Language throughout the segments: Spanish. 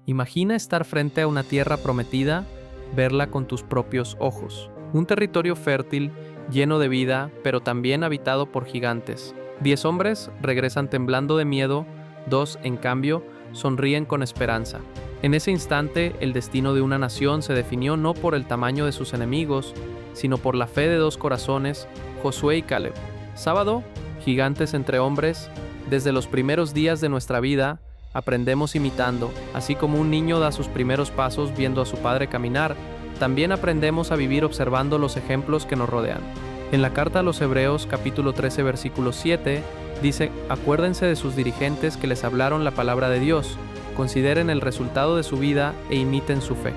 Imagina estar frente a una tierra prometida, verla con tus propios ojos. Un territorio fértil, lleno de vida, pero también habitado por gigantes. 10 hombres regresan temblando de miedo, 2, en cambio, sonríen con esperanza. En ese instante, el destino de una nación se definió no por el tamaño de sus enemigos, sino por la fe de 2 corazones, Josué y Caleb. Sábado, gigantes entre hombres. Desde los primeros días de nuestra vida, aprendemos imitando. Así como un niño da sus primeros pasos viendo a su padre caminar, también aprendemos a vivir observando los ejemplos que nos rodean. En la carta a los Hebreos, capítulo 13, versículo 7, dice: acuérdense de sus dirigentes que les hablaron la palabra de Dios, consideren el resultado de su vida e imiten su fe.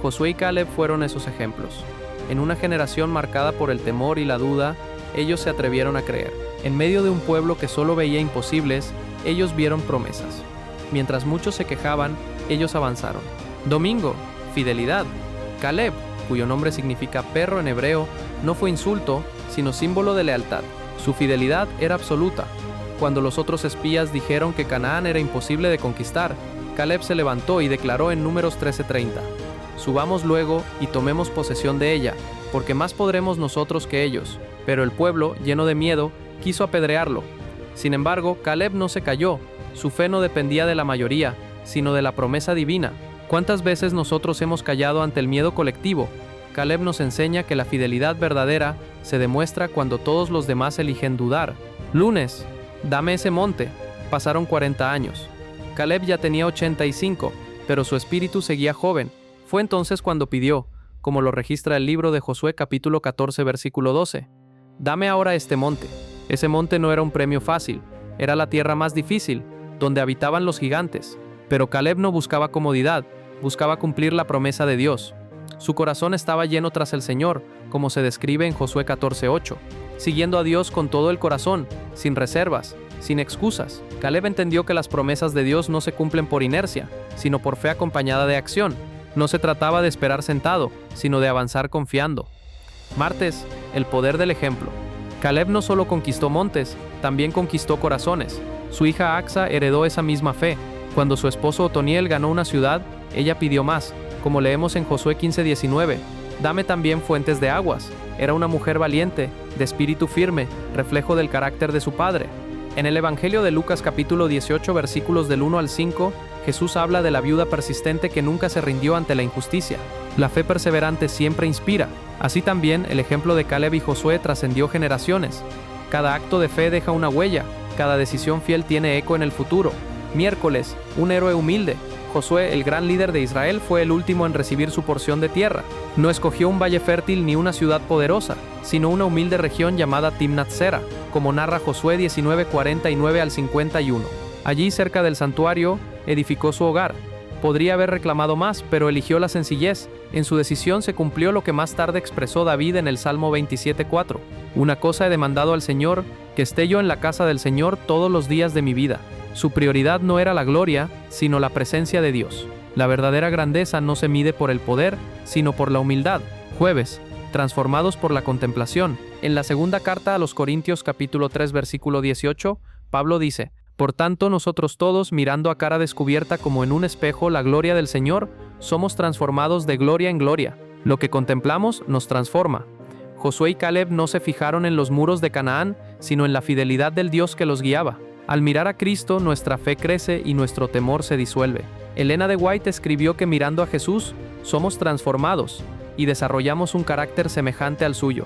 Josué y Caleb fueron esos ejemplos. En una generación marcada por el temor y la duda, ellos se atrevieron a creer. En medio de un pueblo que solo veía imposibles, ellos vieron promesas. Mientras muchos se quejaban, ellos avanzaron. Domingo, fidelidad. Caleb, cuyo nombre significa perro en hebreo, no fue insulto, sino símbolo de lealtad. Su fidelidad era absoluta. Cuando los otros espías dijeron que Canaán era imposible de conquistar, Caleb se levantó y declaró en Números 13:30: subamos luego y tomemos posesión de ella, porque más podremos nosotros que ellos. Pero el pueblo, lleno de miedo, quiso apedrearlo. Sin embargo, Caleb no se cayó. Su fe no dependía de la mayoría, sino de la promesa divina. ¿Cuántas veces nosotros hemos callado ante el miedo colectivo? Caleb nos enseña que la fidelidad verdadera se demuestra cuando todos los demás eligen dudar. Lunes, dame ese monte. Pasaron 40 años. Caleb ya tenía 85, pero su espíritu seguía joven. Fue entonces cuando pidió, como lo registra el libro de Josué capítulo 14 versículo 12: dame ahora este monte. Ese monte no era un premio fácil, era la tierra más difícil, donde habitaban los gigantes. Pero Caleb no buscaba comodidad, buscaba cumplir la promesa de Dios. Su corazón estaba lleno tras el Señor, como se describe en Josué 14:8, siguiendo a Dios con todo el corazón, sin reservas, sin excusas. Caleb entendió que las promesas de Dios no se cumplen por inercia, sino por fe acompañada de acción. No se trataba de esperar sentado, sino de avanzar confiando. Martes, el poder del ejemplo. Caleb no solo conquistó montes, también conquistó corazones. Su hija Axa heredó esa misma fe. Cuando su esposo Otoniel ganó una ciudad, ella pidió más, como leemos en Josué 15:19. Dame también fuentes de aguas. Era una mujer valiente, de espíritu firme, reflejo del carácter de su padre. En el Evangelio de Lucas capítulo 18 versículos del 1 al 5, Jesús habla de la viuda persistente que nunca se rindió ante la injusticia. La fe perseverante siempre inspira. Así también el ejemplo de Caleb y Josué trascendió generaciones. Cada acto de fe deja una huella, cada decisión fiel tiene eco en el futuro. Miércoles, un héroe humilde. Josué, el gran líder de Israel, fue el último en recibir su porción de tierra. No escogió un valle fértil ni una ciudad poderosa, sino una humilde región llamada Timnat-Sera, como narra Josué 19:49 al 51. Allí, cerca del santuario, edificó su hogar. Podría haber reclamado más, pero eligió la sencillez. En su decisión se cumplió lo que más tarde expresó David en el Salmo 27:4. Una cosa he demandado al Señor, que esté yo en la casa del Señor todos los días de mi vida. Su prioridad no era la gloria, sino la presencia de Dios. La verdadera grandeza no se mide por el poder, sino por la humildad. Jueves, transformados por la contemplación. En la segunda carta a los Corintios capítulo 3 versículo 18, Pablo dice: por tanto, nosotros todos, mirando a cara descubierta como en un espejo la gloria del Señor, somos transformados de gloria en gloria. Lo que contemplamos nos transforma. Josué y Caleb no se fijaron en los muros de Canaán, sino en la fidelidad del Dios que los guiaba. Al mirar a Cristo, nuestra fe crece y nuestro temor se disuelve. Elena de White escribió que mirando a Jesús, somos transformados y desarrollamos un carácter semejante al suyo.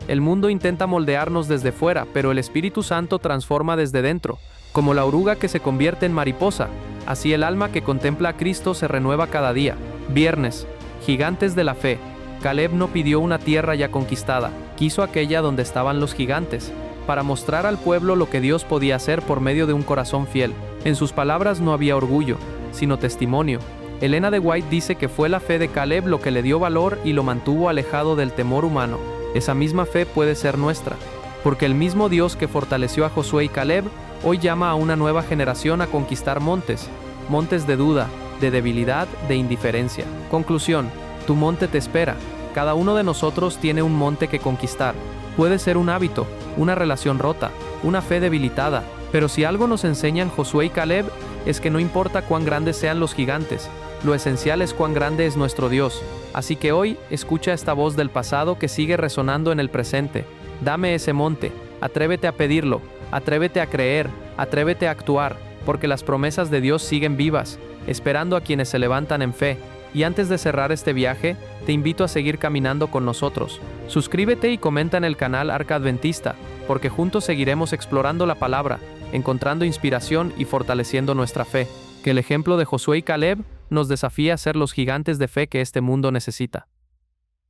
El mundo intenta moldearnos desde fuera, pero el Espíritu Santo transforma desde dentro. Como la oruga que se convierte en mariposa, así el alma que contempla a Cristo se renueva cada día. Viernes, gigantes de la fe. Caleb no pidió una tierra ya conquistada, quiso aquella donde estaban los gigantes, para mostrar al pueblo lo que Dios podía hacer por medio de un corazón fiel. En sus palabras no había orgullo, sino testimonio. Elena de White dice que fue la fe de Caleb lo que le dio valor y lo mantuvo alejado del temor humano. Esa misma fe puede ser nuestra, porque el mismo Dios que fortaleció a Josué y Caleb, hoy llama a una nueva generación a conquistar montes, montes de duda, de debilidad, de indiferencia. Conclusión: tu monte te espera. Cada uno de nosotros tiene un monte que conquistar. Puede ser un hábito, una relación rota, una fe debilitada, pero si algo nos enseñan Josué y Caleb, es que no importa cuán grandes sean los gigantes, lo esencial es cuán grande es nuestro Dios. Así que hoy, escucha esta voz del pasado que sigue resonando en el presente. Dame ese monte, atrévete a pedirlo, atrévete a creer, atrévete a actuar, porque las promesas de Dios siguen vivas, esperando a quienes se levantan en fe. Y antes de cerrar este viaje, te invito a seguir caminando con nosotros. Suscríbete y comenta en el canal Arca Adventista, porque juntos seguiremos explorando la palabra, encontrando inspiración y fortaleciendo nuestra fe. Que el ejemplo de Josué y Caleb nos desafíe a ser los gigantes de fe que este mundo necesita.